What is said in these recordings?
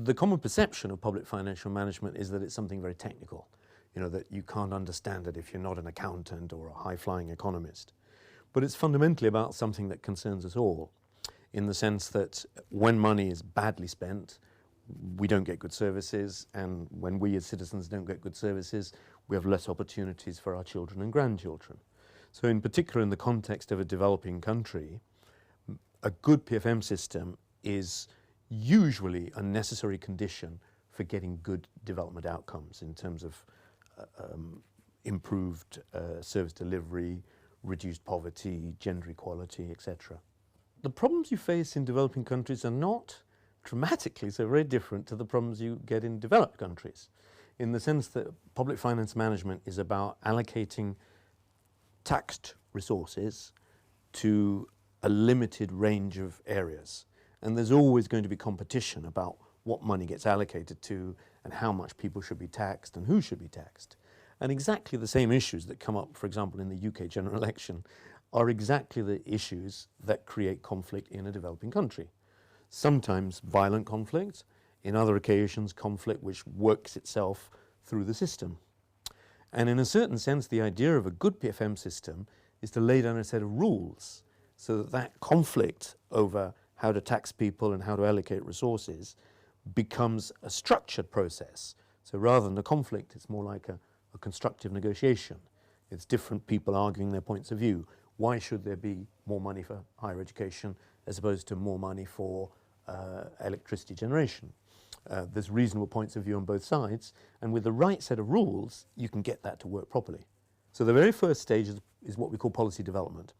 The common perception of public financial management is that it's something very technical, that you can't understand it if you're not an accountant or a high-flying economist. But it's fundamentally about something that concerns us all, in the sense that when money is badly spent, we don't get good services, and when we as citizens don't get good services, we have less opportunities for our children and grandchildren. So in particular, in the context of a developing country, a good PFM system is usually a necessary condition for getting good development outcomes in terms of improved service delivery, reduced poverty, gender equality, etc. The problems you face in developing countries are not dramatically so very different to the problems you get in developed countries, in the sense that public finance management is about allocating taxed resources to a limited range of areas. And there's always going to be competition about what money gets allocated to and how much people should be taxed and who should be taxed. And exactly the same issues that come up, for example, in the UK general election are exactly the issues that create conflict in a developing country. Sometimes violent conflict, in other occasions conflict which works itself through the system. And in a certain sense, the idea of a good PFM system is to lay down a set of rules so that that conflict over how to tax people and how to allocate resources becomes a structured process. So rather than a conflict, it's more like a constructive negotiation. It's different people arguing their points of view. Why should there be more money for higher education as opposed to more money for electricity generation? There's reasonable points of view on both sides, and with the right set of rules, you can get that to work properly. So the very first stage is what we call policy development.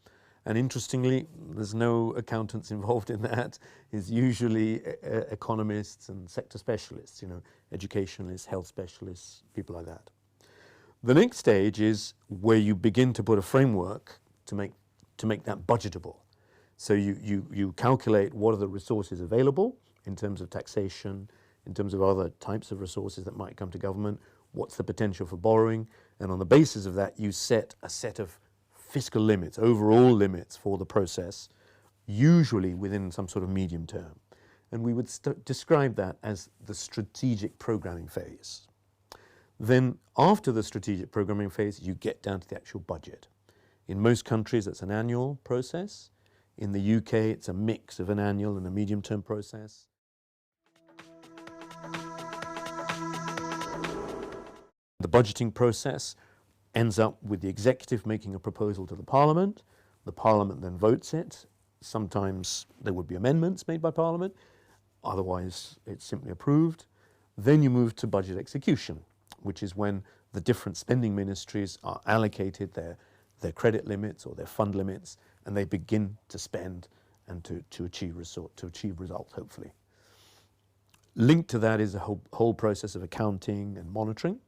And interestingly, there's no accountants involved in that. It's usually economists and sector specialists, educationalists, health specialists, people like that. The next stage is where you begin to put a framework to make that budgetable. So you calculate what are the resources available in terms of taxation, in terms of other types of resources that might come to government, what's the potential for borrowing, and on the basis of that you set a set of fiscal limits, overall limits for the process, usually within some sort of medium term. And we would describe that as the strategic programming phase. Then after the strategic programming phase, you get down to the actual budget. In most countries, it's an annual process. In the UK, it's a mix of an annual and a medium-term process. The budgeting process ends up with the executive making a proposal to the Parliament. The Parliament then votes it. Sometimes there would be amendments made by Parliament. Otherwise, it's simply approved. Then you move to budget execution, which is when the different spending ministries are allocated their credit limits or their fund limits, and they begin to spend and to achieve results, hopefully. Linked to that is a whole process of accounting and monitoring.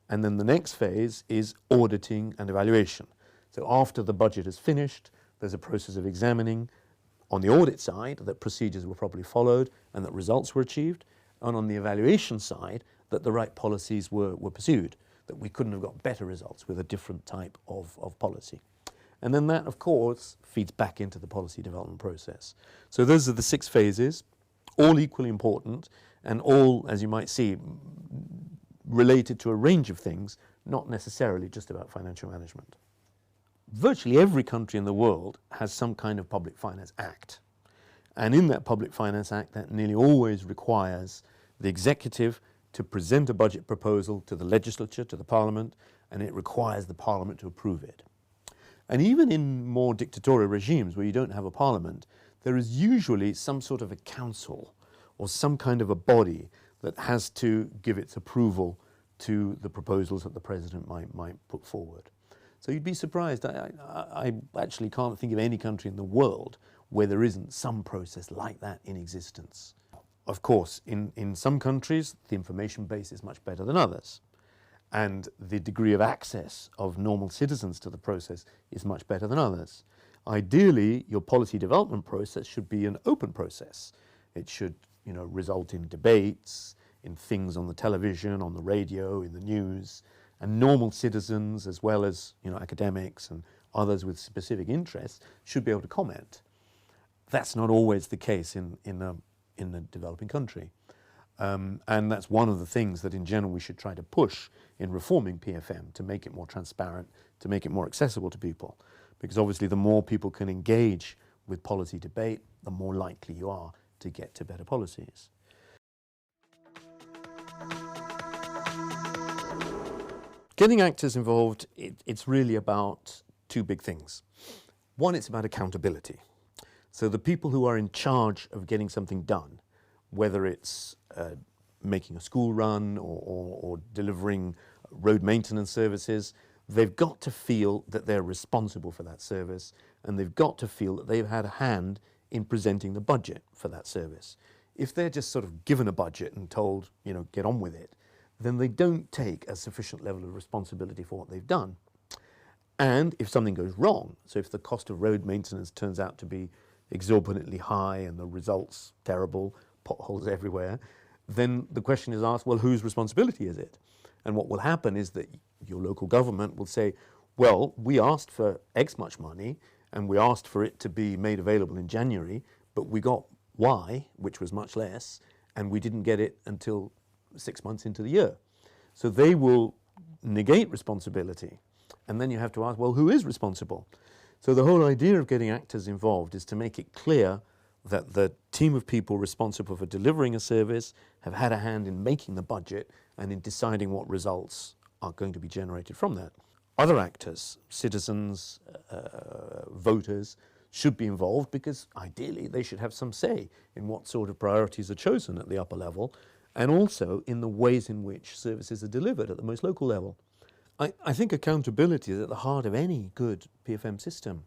And then the next phase is auditing and evaluation. So after the budget is finished, there's a process of examining on the audit side that procedures were properly followed and that results were achieved, and on the evaluation side that the right policies were pursued, that we couldn't have got better results with a different type of policy. And then that, of course, feeds back into the policy development process. So those are the 6 phases, all equally important, and all, as you might see, related to a range of things, not necessarily just about financial management. Virtually every country in the world has some kind of public finance act. And in that public finance act, that nearly always requires the executive to present a budget proposal to the legislature, to the parliament, and it requires the parliament to approve it. And even in more dictatorial regimes where you don't have a parliament, there is usually some sort of a council or some kind of a body that has to give its approval to the proposals that the president might put forward. So you'd be surprised. I actually can't think of any country in the world where there isn't some process like that in existence. Of course, in some countries, the information base is much better than others. And the degree of access of normal citizens to the process is much better than others. Ideally, your policy development process should be an open process. It should, result in debates, in things on the television, on the radio, in the news, and normal citizens, as well as, academics and others with specific interests, should be able to comment. That's not always the case in a developing country. And that's one of the things that in general we should try to push in reforming PFM, to make it more transparent, to make it more accessible to people. Because obviously the more people can engage with policy debate, the more likely you are to get to better policies. Getting actors involved, it's really about two big things. One, it's about accountability. So the people who are in charge of getting something done, whether it's making a school run or delivering road maintenance services, they've got to feel that they're responsible for that service, and they've got to feel that they've had a hand in presenting the budget for that service. If they're just sort of given a budget and told, you know, get on with it, then they don't take a sufficient level of responsibility for what they've done. And if something goes wrong, so if the cost of road maintenance turns out to be exorbitantly high and the results terrible, potholes everywhere, then the question is asked, well, whose responsibility is it? And what will happen is that your local government will say, well, we asked for X much money and we asked for it to be made available in January, but we got Y, which was much less, and we didn't get it until 6 months into the year. So they will negate responsibility. And then you have to ask, well, who is responsible? So the whole idea of getting actors involved is to make it clear that the team of people responsible for delivering a service have had a hand in making the budget and in deciding what results are going to be generated from that. Other actors, citizens, voters, should be involved because ideally they should have some say in what sort of priorities are chosen at the upper level, and also in the ways in which services are delivered at the most local level. I think accountability is at the heart of any good PFM system.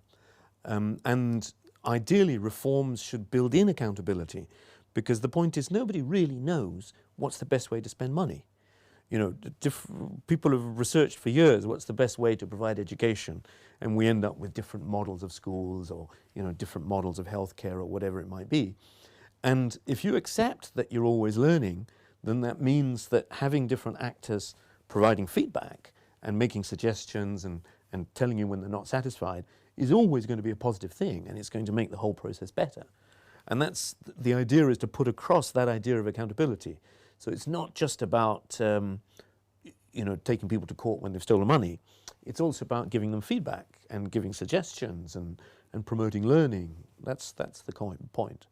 And ideally reforms should build in accountability, because the point is nobody really knows what's the best way to spend money. You know, people have researched for years what's the best way to provide education, and we end up with different models of schools or, you know, different models of healthcare or whatever it might be. And if you accept that you're always learning, then that means that having different actors providing feedback and making suggestions and telling you when they're not satisfied is always going to be a positive thing, and it's going to make the whole process better. And that's the idea, is to put across that idea of accountability. So it's not just about you know, taking people to court when they've stolen money. It's also about giving them feedback and giving suggestions and promoting learning. That's the point.